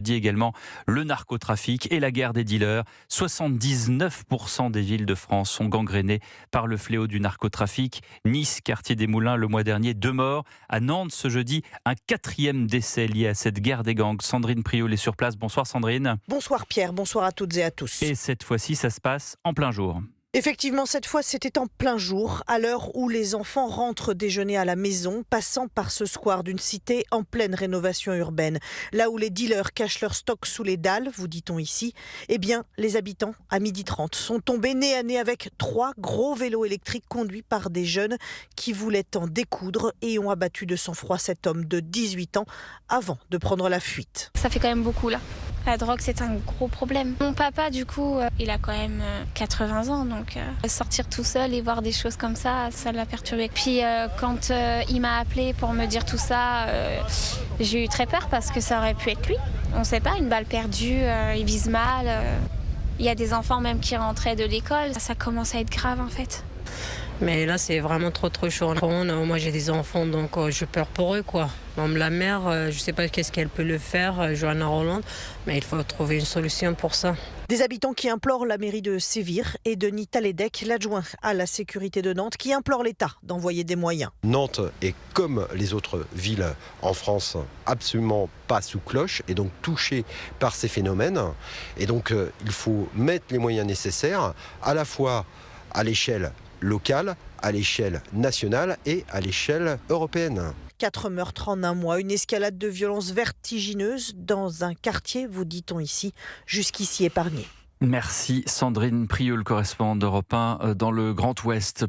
Dit également le narcotrafic et la guerre des dealers. 79% des villes de France sont gangrénées par le fléau du narcotrafic. Nice, quartier des Moulins, le mois dernier, 2 morts. À Nantes, ce jeudi, un 4e décès lié à cette guerre des gangs. Sandrine Priol est sur place. Bonsoir Sandrine. Bonsoir Pierre, bonsoir à toutes et à tous. Et cette fois-ci, ça se passe en plein jour. Effectivement, cette fois, c'était en plein jour, à l'heure où les enfants rentrent déjeuner à la maison, passant par ce square d'une cité en pleine rénovation urbaine. Là où les dealers cachent leur stock sous les dalles, vous dit-on ici, eh bien, les habitants, à 12h30, sont tombés nez à nez avec 3 gros vélos électriques conduits par des jeunes qui voulaient en découdre et ont abattu de sang-froid cet homme de 18 ans avant de prendre la fuite. Ça fait quand même beaucoup là. La drogue, c'est un gros problème. Mon papa, du coup, il a quand même 80 ans, donc sortir tout seul et voir des choses comme ça l'a perturbé. Puis quand il m'a appelé pour me dire tout ça, j'ai eu très peur parce que ça aurait pu être lui. On ne sait pas, une balle perdue, il vise mal. Il y a des enfants même qui rentraient de l'école. Ça commence à être grave en fait. Mais là, c'est vraiment trop chaud. Moi, j'ai des enfants, donc je peur pour eux, quoi. Même la mère, je ne sais pas qu'est-ce qu'elle peut le faire, Johanna Roland, mais il faut trouver une solution pour ça. Des habitants qui implorent la mairie de Sévir et Denis Taledec, l'adjoint à la sécurité de Nantes, qui implore l'État d'envoyer des moyens. Nantes est, comme les autres villes en France, absolument pas sous cloche et donc touchée par ces phénomènes. Et donc, il faut mettre les moyens nécessaires, à la fois à l'échelle locale, à l'échelle nationale et à l'échelle européenne. 4 meurtres en un mois, une escalade de violence vertigineuse dans un quartier, vous dit-on ici, jusqu'ici épargné. Merci Sandrine Priol, correspondante d'Europe 1 dans le Grand Ouest.